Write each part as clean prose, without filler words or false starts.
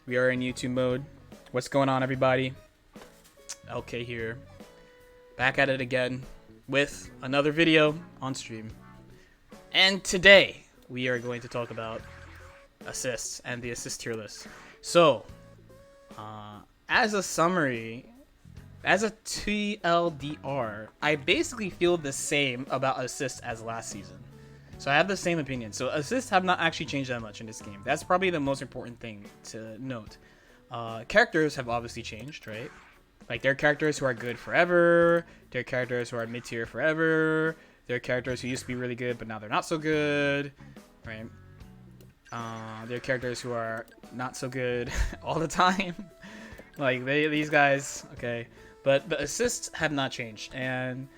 We are in YouTube mode. What's going on, everybody? LK here. Back at it again with another video on stream. And today, we are going to talk about assists and the assist tier list. So, as a summary, as a TLDR, I basically feel the same about assists as last season. So I have the same opinion. So assists have not actually changed that much in this game. That's probably the most important thing to note. Characters have obviously changed, right? Like, there are characters who are good forever. There are characters who are mid-tier forever. There are characters who used to be really good, but now they're not so good, right? There are characters who are not so good all the time. Like, these guys, okay. But the assists have not changed. And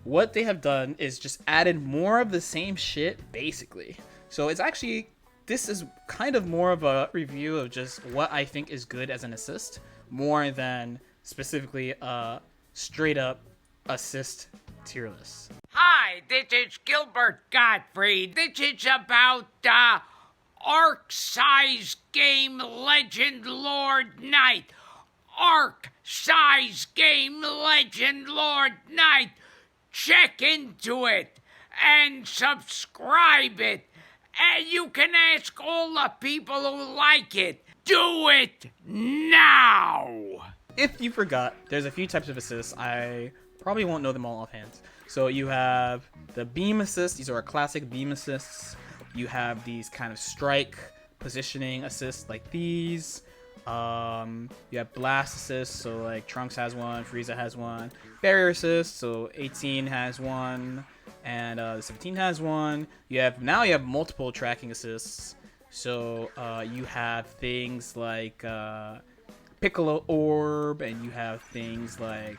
what they have done is just added more of the same shit, basically. So it's actually, this is kind of more of a review of just what I think is good as an assist, more than specifically a straight up assist tier list. Hi, this is Gilbert Gottfried. This is about Arc Size Game Legend LordKnight. Arc Size Game Legend LordKnight. Check into it and subscribe it. And you can ask all the people who like it. Do it now! If you forgot, there's a few types of assists. I probably won't know them all offhand. So you have the beam assists. These are classic beam assists. You have these kind of strike positioning assists like these. You have blast assists, so like Trunks has one, Frieza has one. Barrier assists, so 18 has one, and 17 has one. You have multiple tracking assists. So you have things like Piccolo Orb, and you have things like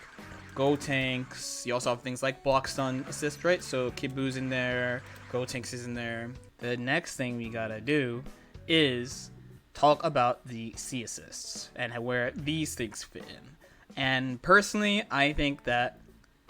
Gotenks. You also have things like Block Stun assist, right? So Kibu's in there, Gotenks is in there. The next thing we gotta do is talk about the C assists and where these things fit in. And personally, I think that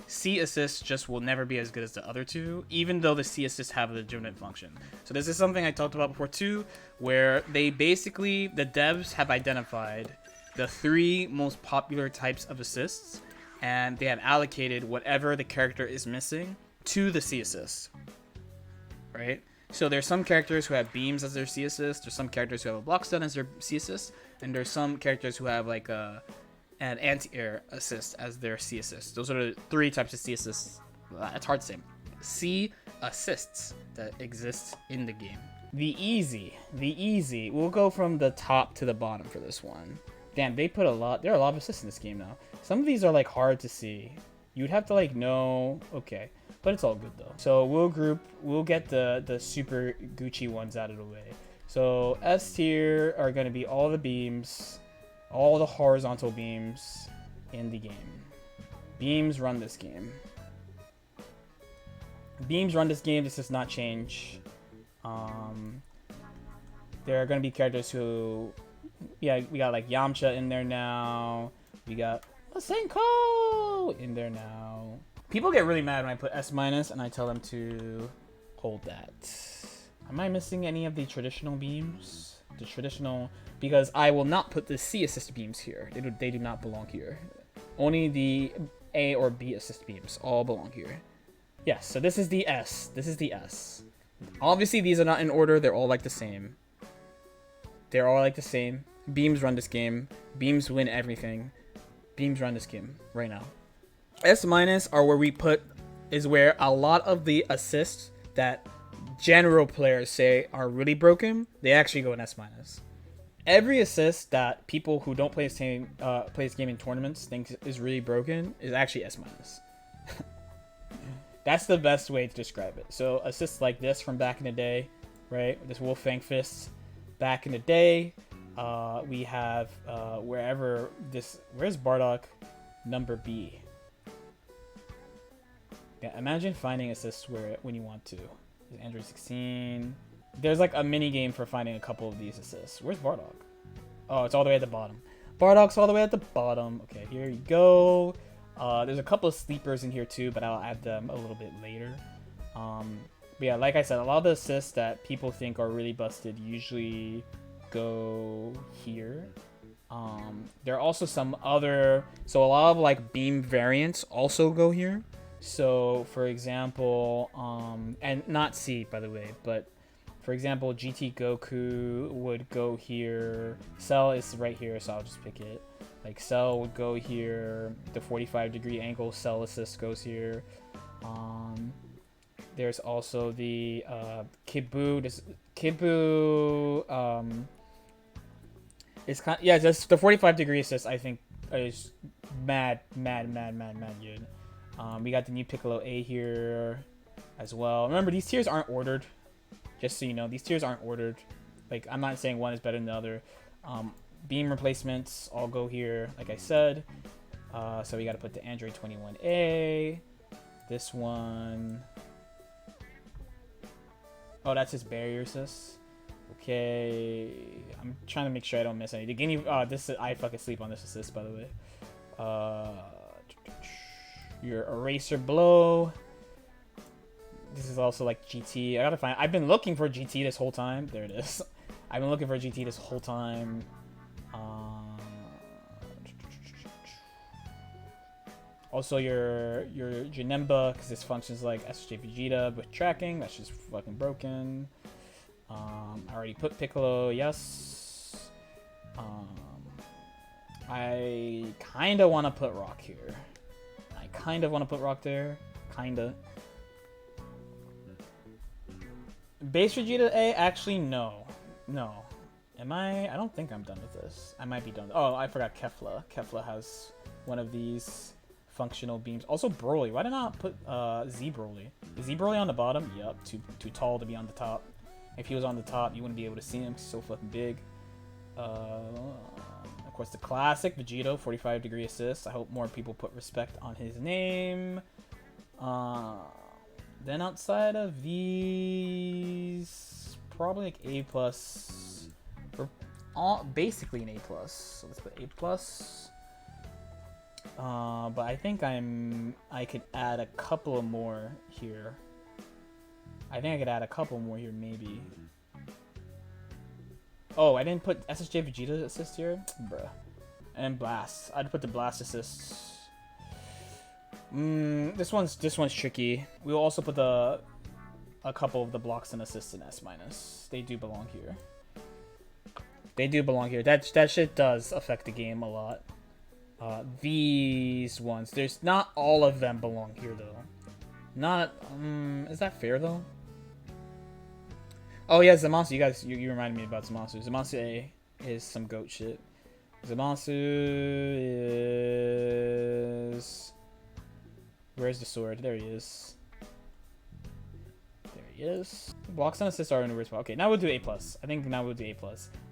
C assists just will never be as good as the other two, even though the C assists have a legitimate function. So this is something I talked about before too, where they basically, the devs have identified the 3 most popular types of assists, and they have allocated whatever the character is missing to the C assists, right? So there's some characters who have beams as their C assist, there's some characters who have a block stun as their C assist, and there's some characters who have like an anti-air assist as their C assist. Those are the 3 types of C assists. It's hard to say. C assists that exist in the game. The easy. We'll go from the top to the bottom for this one. Damn, there are a lot of assists in this game now. Some of these are like hard to see. You'd have to like know, okay. But it's all good though. So we'll get the super Gucci ones out of the way. So S tier are gonna be all the beams, all the horizontal beams in the game. Beams run this game. This does not change. There are gonna be characters who, yeah, we got like Yamcha in there now. We got Senko in there now. People get really mad when I put S- and I tell them to hold that. Am I missing any of the traditional beams? Because I will not put the C assist beams here. They do not belong here. Only the A or B assist beams all belong here. Yes, so this is the S. Obviously, these are not in order. They're all like the same. Beams run this game. Beams win everything. Beams run this game right now. S- are where a lot of the assists that general players say are really broken, they actually go in S-. Every assist that people who don't play this game in tournaments think is really broken is actually S-. That's the best way to describe it. So assists like this from back in the day, right? This Wolfang Fist back in the day. We have where's Bardock number B? Yeah, imagine finding assists when you want to. Android 16. There's like a mini game for finding a couple of these assists. Where's Bardock? Oh, it's all the way at the bottom. Bardock's all the way at the bottom. Okay, here you go. There's a couple of sleepers in here too, but I'll add them a little bit later. But yeah, like I said, a lot of the assists that people think are really busted usually go here. There are also some other, so a lot of like beam variants also go here. So for example, and not C by the way, but for example, GT Goku would go here. Cell is right here, so I'll just pick it. Like Cell would go here. The 45-degree angle Cell assist goes here. There's also the Kibu. It's kind yeah, just the 45-degree assist I think is mad good. We got the new Piccolo A here as well. Remember, these tiers aren't ordered. Just so you know, these tiers aren't ordered. Like, I'm not saying one is better than the other. Beam replacements all go here, like I said. So we got to put the Android 21A. This one. Oh, that's his barrier assist. Okay, I'm trying to make sure I don't miss any. The Guinea, this is, I fucking sleep on this assist, by the way. Your eraser blow. This is also like GT. I gotta find. I've been looking for GT this whole time. There it is. I've been looking for GT this whole time. Also your Janemba, because this functions like SJ Vegeta with tracking. That's just fucking broken. I already put Piccolo, yes. I kind of want to put Rock here. I kind of want to put Rock there. Kinda. Base Vegeta A? Actually, no. No. Am I? I don't think I'm done with this. I might be done. Oh, I forgot Kefla. Kefla has one of these functional beams. Also Broly. Why did I not put Z Broly? Is Z Broly on the bottom? Yup. Too tall to be on the top. If he was on the top, you wouldn't be able to see him. He's so fucking big. Of course, the classic Vegito, 45-degree assist. I hope more people put respect on his name. Then outside of these, probably like A+. We're all basically an A+. So let's put A+. But I think I could add a couple more here. I think I could add a couple more here, maybe. Oh, I didn't put SSJ Vegeta assist here? Bruh. And Blast. I'd put the Blast assists. This one's tricky. We'll also put a couple of the blocks and assists in S-. They do belong here. They do belong here. That shit does affect the game a lot. These ones. There's not all of them belong here though. Not is that fair though? Oh yeah, Zamasu, you reminded me about Zamasu. Zamasu A is some goat shit. Zamasu is, where's the sword? There he is. There he is. Blocks and assists are in a weird spot. Okay, now we'll do A+. I think now we'll do A+.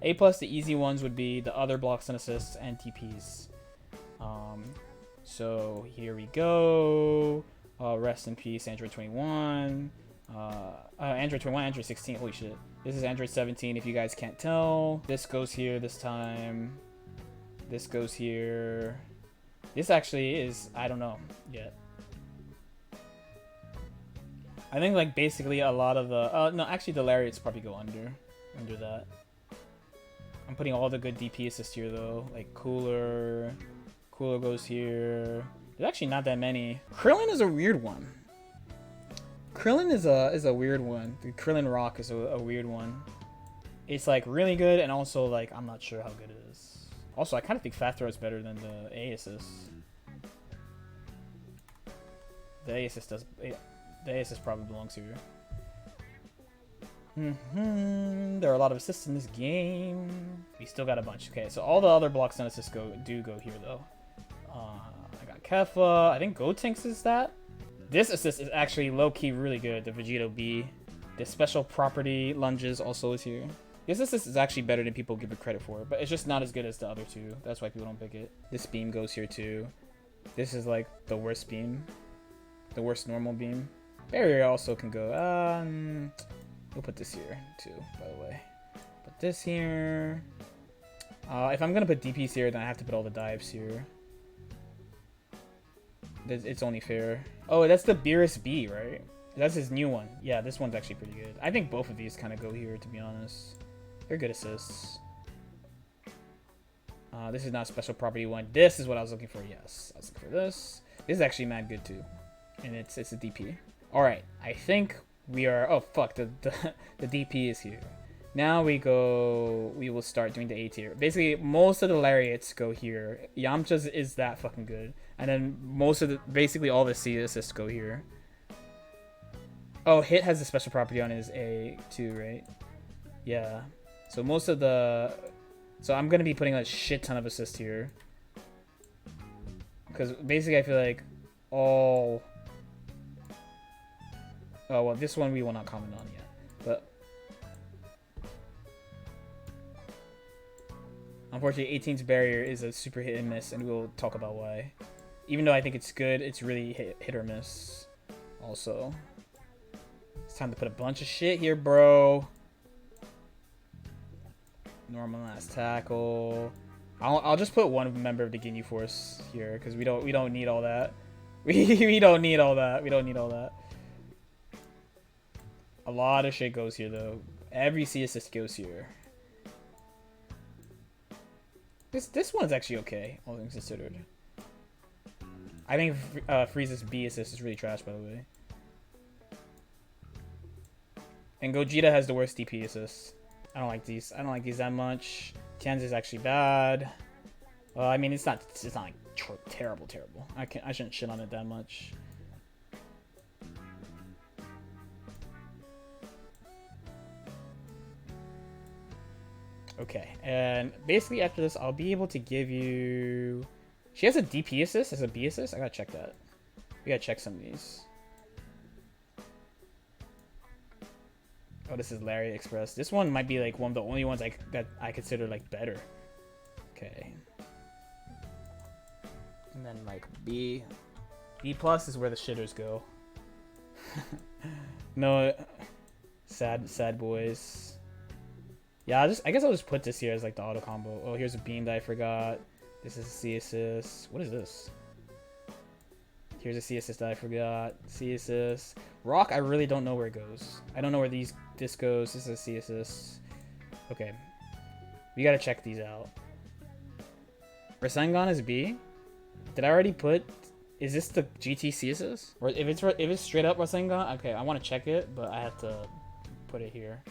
A+, the easy ones would be the other blocks and assists and TPs. So here we go. Rest in peace, Android 21. Android 21, Android 16. Holy shit. This is Android 17 if you guys can't tell. This goes here this time. This goes here. This actually is, I don't know yet. I think like basically a lot of the, no, actually the lariats probably go under that. I'm putting all the good DP assists here though. Like Cooler goes here. There's actually not that many. Krillin is a weird one. Krillin is a weird one. The Krillin Rock is a weird one. It's like really good and also like I'm not sure how good it is. Also, I kind of think Fat Throw is better than the A assist. The A assist probably belongs here. There are a lot of assists in this game. We still got a bunch. Okay, so all the other blocks and assists do go here though. I got Kefla. I think Gotenks is that. This assist is actually low-key really good. The Vegito B. The special property lunges also is here. This assist is actually better than people give it credit for, but it's just not as good as the other two. That's why people don't pick it. This beam goes here too. This is like the worst beam. The worst normal beam. Barrier also can go. We'll put this here too, by the way. Put this here. If I'm gonna put DPs here, then I have to put all the dives here. It's only fair. Oh, that's the Beerus B, right? That's his new one. Yeah, this one's actually pretty good. I think both of these kind of go here, to be honest. They're good assists. This is not a special property one. This is what I was looking for. Yes, I was looking for this. This is actually mad good too, and it's a DP. All right, I think we are. Oh fuck, the DP is here. Now we will start doing the A tier. Basically, most of the lariats go here. Yamcha's is that fucking good, and then basically all the C assists go here. Oh, hit has a special property on his A too, right? Yeah. So most of the... So I'm going to be putting a shit ton of assists here. Because basically I feel like all... Oh, well, this one we will not comment on yet. But... Unfortunately, 18's barrier is a super hit and miss, and we'll talk about why. Even though I think it's good, it's really hit or miss also. It's time to put a bunch of shit here, bro. Normal last tackle. I'll just put one member of the Ginyu Force here because we don't need all that. We don't need all that. We don't need all that. A lot of shit goes here though. Every C assist goes here. This one's actually okay, all things considered. I think Frieza's B assist is really trash, by the way. And Gogeta has the worst DP assist. I don't like these. I don't like these that much. Tian's is actually bad. Well, I mean, it's not like terrible. I shouldn't shit on it that much. Okay, and basically after this, I'll be able to give you... She has a DP assist, has a B assist? I gotta check that. We gotta check some of these. Oh, this is Lariat Express. This one might be like one of the only ones that I consider like better. Okay. And then like B plus is where the shitters go. No, sad boys. Yeah, I guess I'll just put this here as like the auto combo. Oh, here's a beam that I forgot. This is a C assist. What is this? Here's a C assist that I forgot. C assist. Rock, I really don't know where it goes. I don't know where this goes. This is a C assist. Okay. We gotta check these out. Rasengan is B. Did I already put... Is this the GT C assist? Or if it's straight up Rasengan, okay, I want to check it, but I have to put it here.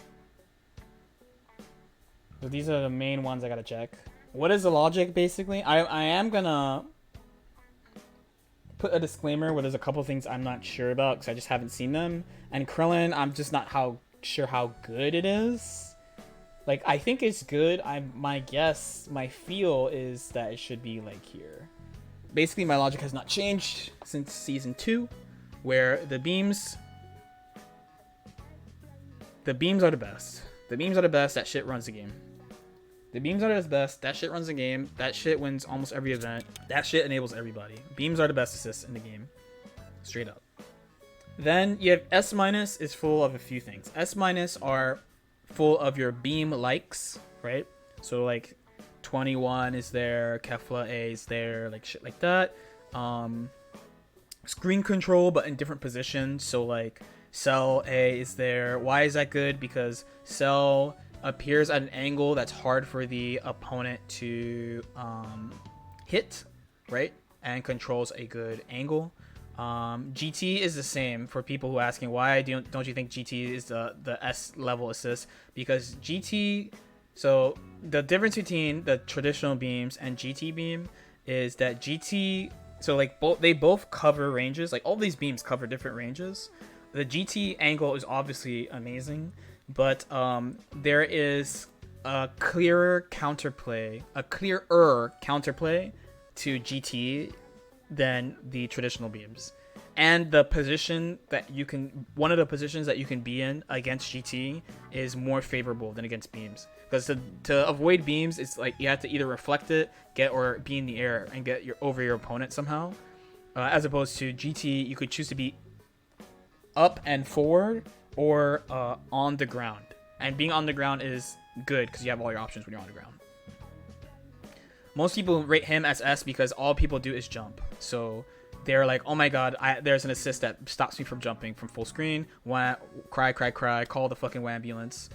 So these are the main ones I gotta check. What is the logic, basically? I am gonna put a disclaimer where there's a couple things I'm not sure about because I just haven't seen them. And Krillin, I'm just not sure how good it is. Like, I think it's good. My guess, my feel is that it should be like here. Basically, my logic has not changed since season 2, where the beams are the best. The beams are the best. That shit runs the game. The beams are the best. That shit runs the game. That shit wins almost every event. That shit enables everybody. Beams are the best assists in the game. Straight up. Then you have S- is full of a few things. S- are full of your beam likes, right? So like 21 is there, Kefla A is there, like shit like that. Screen control, but in different positions. So like Cell A is there. Why is that good? Because Cell appears at an angle that's hard for the opponent to hit, right? And controls a good angle. GT is the same for people who are asking why don't you think GT is the S level assist? Because GT, so the difference between the traditional beams and GT beam is that GT, so like they both cover ranges. Like all these beams cover different ranges. The GT angle is obviously amazing, but there is a clearer counterplay to GT than the traditional beams. And the position that one of the positions that you can be in against GT is more favorable than against beams. Because to avoid beams, it's like you have to either reflect it, or be in the air and get over your opponent somehow. As opposed to GT, you could choose to be up and forward or on the ground. And being on the ground is good because you have all your options when you're on the ground. Most people rate him as S because all people do is jump. So they're like, oh my god, there's an assist that stops me from jumping from full screen. Cry, call the fucking ambulance.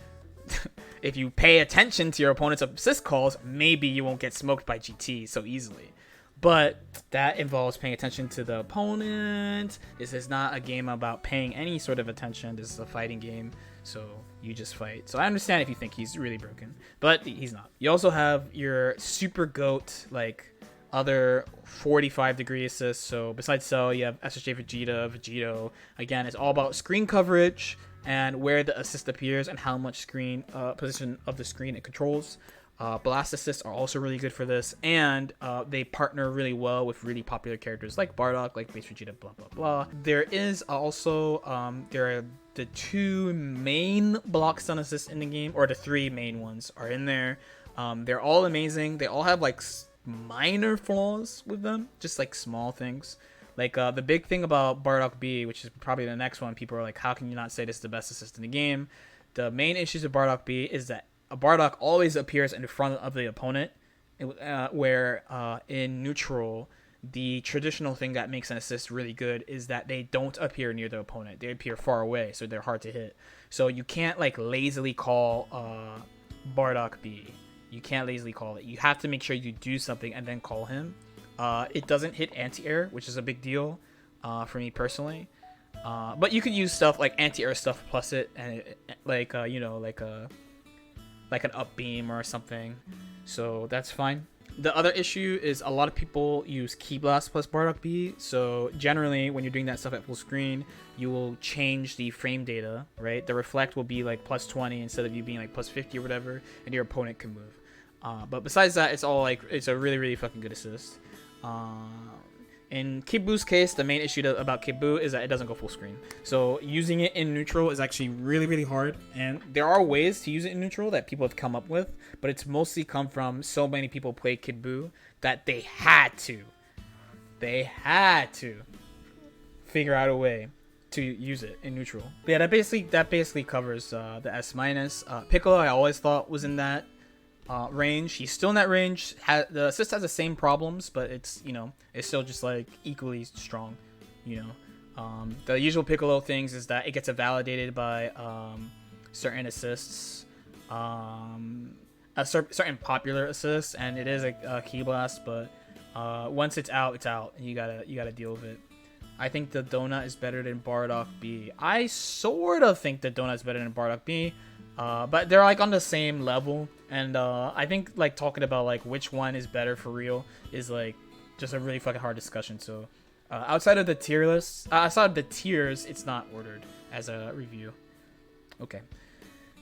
if you pay attention to your opponent's assist calls, maybe you won't get smoked by GT so easily. But that involves paying attention to the opponent. This is not a game about paying any sort of attention. This is a fighting game, so you just fight. So I understand if you think he's really broken, but he's not. You also have your super goat, like other 45-degree assists. So besides Cell, you have SSJ Vegeta, Vegito. Again, it's all about screen coverage and where the assist appears and how much screen position of the screen it controls. Blast assists are also really good for this, and they partner really well with really popular characters like Bardock, like Base Vegeta, blah blah blah. There is also there are the 2 main block stun assists in the game, or the 3 main ones are in there. They're all amazing. They all have like minor flaws with them, just like small things. Like the big thing about Bardock B, which is probably the next one, people are like, how can you not say this is the best assist in the game? The main issues of Bardock B is that a Bardock always appears in front of the opponent, where in neutral, the traditional thing that makes an assist really good is that they don't appear near the opponent. They appear far away, so they're hard to hit. So you can't like lazily call Bardock B. You can't lazily call it. You have to make sure you do something and then call him. It doesn't hit anti-air, which is a big deal for me personally. But you could use stuff like anti-air stuff plus it, and like like an up beam or something, so that's fine. The other issue is a lot of people use Ki Blast plus Bardock B, so generally when you're doing that stuff at full screen, you will change the frame data, right? The reflect will be like plus 20 instead of you being like plus 50 or whatever, and your opponent can move. But besides that, it's all like, it's a really fucking good assist. In Kibu's case, the main issue about Kibu is that it doesn't go full screen. So using it in neutral is actually really hard. And there are ways to use it in neutral that people have come up with, but it's mostly come from so many people play Kibu that they had to figure out a way to use it in neutral. But yeah, that basically covers the S-. Piccolo, I always thought was in that range. He's still in that range. The assist has the same problems, but it's, you know, it's still just like equally strong, you know. The usual Piccolo things is that it gets invalidated by certain assists, certain popular assists, and it is a Ki Blast, but once it's out, and you gotta deal with it. I think the Donut is better than Bardock B. I sort of think the Donut is better than Bardock B, but they're like on the same level. And I think like talking about like which one is better for real is like just a really fucking hard discussion. So outside of the tier list, outside of the tiers, it's not ordered as a review. Okay,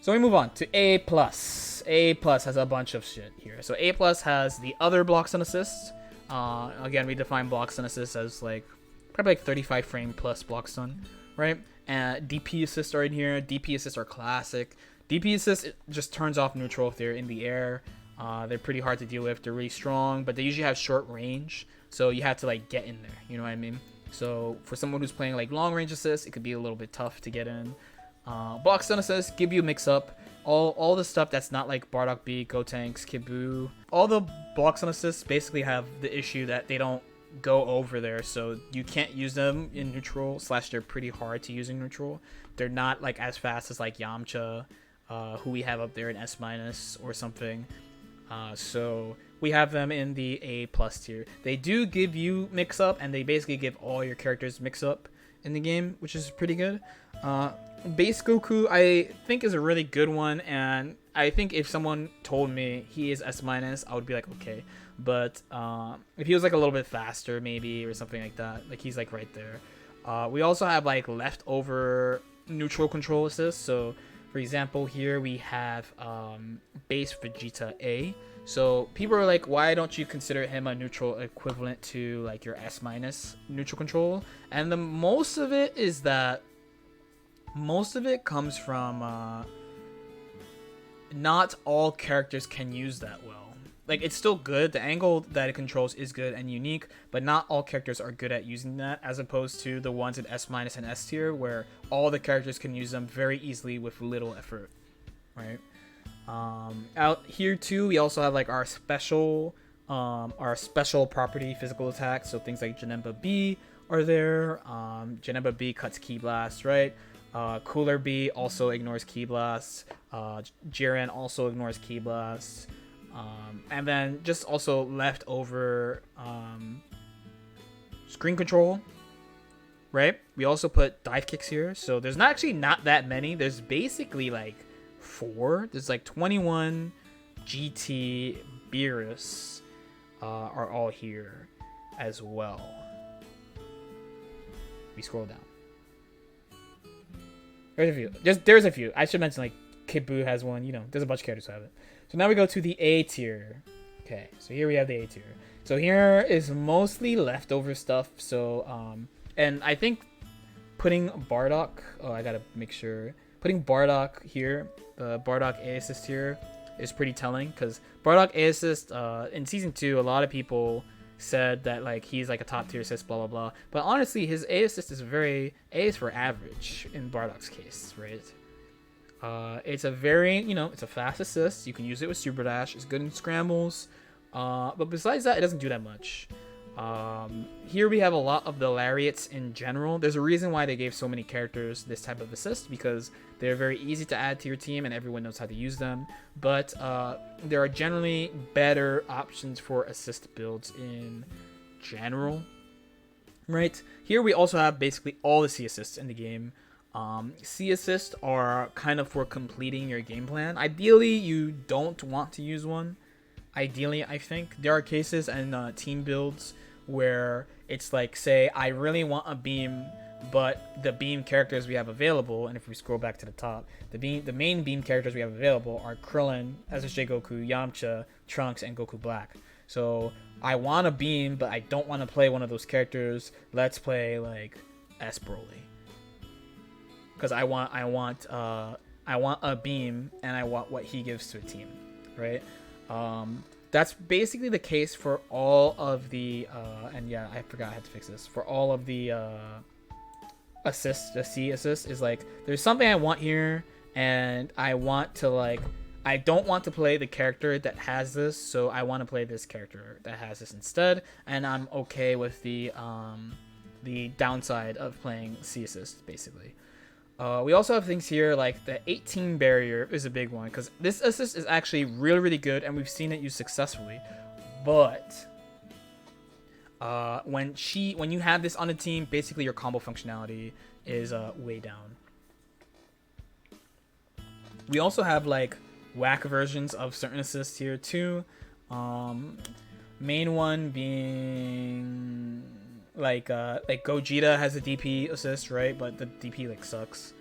so we move on to A+. A+ has a bunch of shit here. So A+ has the other blocks and assists. Again, we define blocks and assists as like probably like 35 frame plus block stun, right? And DP assists are in here. DP assists are classic. DP assists, it just turns off neutral if they're in the air. They're pretty hard to deal with. They're really strong, but they usually have short range, so you have to like get in there. You know what I mean? So for someone who's playing like long range assists, it could be a little bit tough to get in. Block stun assists give you a mix up. All the stuff that's not like Bardock B, Gotenks, Kibu. All the block stun assists basically have the issue that they don't go over there, so you can't use them in neutral. / they're pretty hard to use in neutral. They're not like as fast as like Yamcha, who we have up there in S- or something. So we have them in the A+ tier. They do give you mix up, and they basically give all your characters mix up in the game, which is pretty good. Base Goku, I think, is a really good one, and I think if someone told me he is S-, I would be like, okay. But if he was like a little bit faster maybe or something like that, like he's like right there. We also have like leftover neutral control assists. So for example, here we have Base Vegeta A. So people are like, why don't you consider him a neutral equivalent to like your S- neutral control? And the most of it is that most of it comes from not all characters can use that well. Like, it's still good. The angle that it controls is good and unique, but not all characters are good at using that, as opposed to the ones in S- and S tier, where all the characters can use them very easily with little effort, right? Out here too, we also have like our special property physical attacks. So things like Janemba B are there. Janemba B cuts Ki Blast, right? Cooler B also ignores Ki Blast. Jiren also ignores Ki Blast. And then just also left over screen control, right? We also put dive kicks here. So there's not that many. There's basically like 4. There's like 21, GT, Beerus are all here as well. We scroll down. There's a few. There's a few. I should mention like Kid Buu has one. You know, there's a bunch of characters who have it. So now we go to the A tier. Okay, so here we have the A tier. So here is mostly leftover stuff. So and I think putting Bardock. Oh, I gotta make sure. Putting Bardock here, the Bardock A assist here, is pretty telling because Bardock A assist in season 2, a lot of people said that like he's like a top tier assist, blah blah blah. But honestly, his A assist is A is for average in Bardock's case, right? It's a very, it's a fast assist. You can use it with Super Dash. It's good in scrambles. But besides that, it doesn't do that much. Here we have a lot of the lariats in general. There's a reason why they gave so many characters this type of assist, because they're very easy to add to your team and everyone knows how to use them. But there are generally better options for assist builds in general, right? Here we also have basically all the C assists in the game. C assists are kind of for completing your game plan. Ideally, you don't want to use one. Ideally, I think there are cases and team builds where it's like, say, I really want a beam, but the beam characters we have available, and if we scroll back to the top, the main beam characters we have available are Krillin, SSJ Goku, Yamcha, Trunks, and Goku Black. So I want a beam, but I don't want to play one of those characters. Let's play like S Broly, because I want a beam, and I want what he gives to a team, right? That's basically the case for all of the and yeah, I forgot I had to fix this. For all of the assists, the C assist is like, there's something I want here, and I want to like, I don't want to play the character that has this, so I want to play this character that has this instead, and I'm okay with the downside of playing C assist, basically. We also have things here like the 18 barrier is a big one, because this assist is actually really, really good, and we've seen it used successfully. But when you have this on a team, basically your combo functionality is way down. We also have like whack versions of certain assists here too. Main one being like Gogeta has a DP assist, right? But the DP like sucks,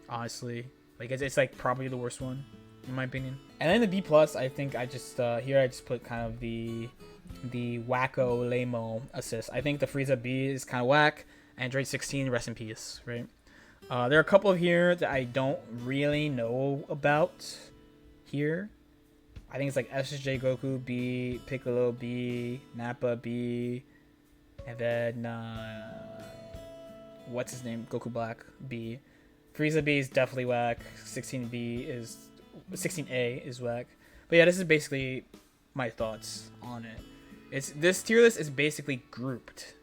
honestly. Like it's like probably the worst one in my opinion. And then the B plus, I think I just here I just put kind of the wacko lame-o assist. I think the Frieza B is kind of whack. Android 16, rest in peace, right? There are a couple of here that I don't really know about here. I think it's like SSJ Goku B, Piccolo B, Nappa B, and then what's his name? Goku Black B. Frieza B is definitely whack. 16A is whack. But yeah, this is basically my thoughts on it. This tier list is basically grouped,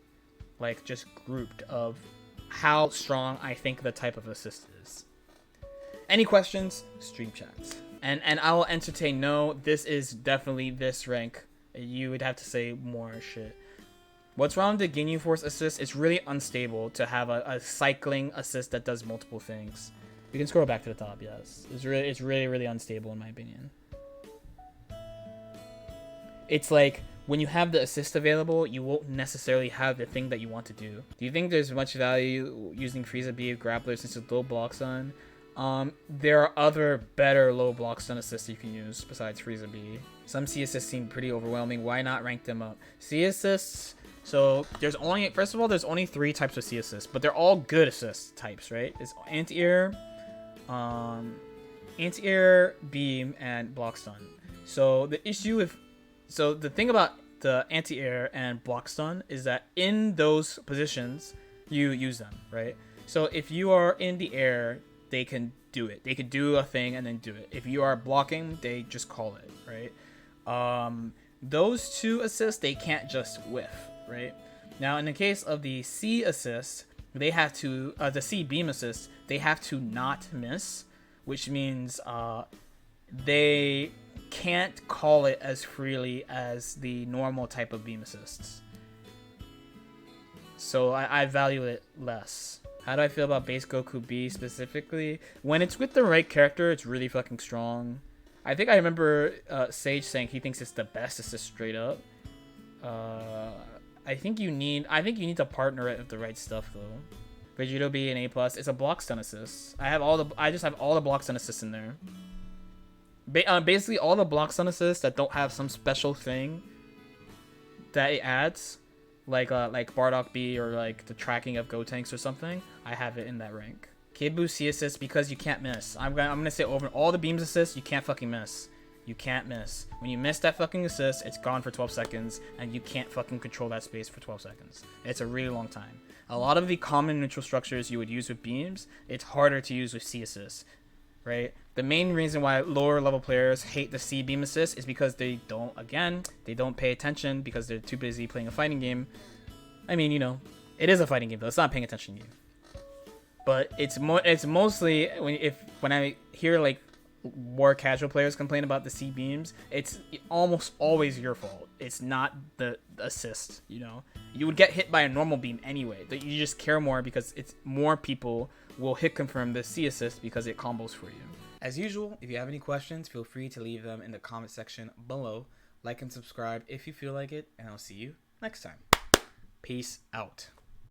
like just grouped of how strong I think the type of assist is. Any questions? Stream chats. And I will entertain. No, this is definitely this rank. You would have to say more shit. What's wrong with the Ginyu Force assist? It's really unstable to have a cycling assist that does multiple things. We can scroll back to the top, yes. It's really, really unstable in my opinion. It's like, when you have the assist available, you won't necessarily have the thing that you want to do. Do you think there's much value using Frieza B Grappler since it's low block stun? There are other better low block stun assists you can use besides Frieza B. Some C assists seem pretty overwhelming. Why not rank them up? C assists... So there's only, first of all, there's only 3 types of C assists, but they're all good assist types, right? It's anti-air, beam, and block stun. So the thing about the anti-air and block stun is that in those positions, you use them, right? So if you are in the air, they can do it. They could do a thing and then do it. If you are blocking, they just call it, right? Those 2 assists, they can't just whiff, right? Now, in the case of the C assist, they have to the C beam assist, they have to not miss, which means they can't call it as freely as the normal type of beam assists. So I value it less. How do I feel about base Goku B specifically? When it's with the right character, it's really fucking strong. I think I remember Sage saying he thinks it's the best assist straight up. I think you need to partner it with the right stuff though. Vegito B and A+, it's a block stun assist. I just have all the block stun assists in there. Basically all the block stun assists that don't have some special thing that it adds, like Bardock B or like the tracking of Gotenks or something, I have it in that rank. Kibu C assist because you can't miss. I'm gonna say over all the beams assists, you can't fucking miss. You can't miss. When you miss that fucking assist, it's gone for 12 seconds, and you can't fucking control that space for 12 seconds. It's a really long time. A lot of the common neutral structures you would use with beams, it's harder to use with C assists, right? The main reason why lower level players hate the C beam assist is because they don't pay attention because they're too busy playing a fighting game. I mean, you know, it is a fighting game though. It's not a paying attention game. But it's mostly when I hear like more casual players complain about the C beams, it's almost always your fault. It's not the assist, you know. You would get hit by a normal beam anyway. You just care more because it's more people will hit confirm the C assist because it combos for you. As usual, if you have any questions, feel free to leave them in the comment section below. Like and subscribe if you feel like it, and I'll see you next time. Peace out.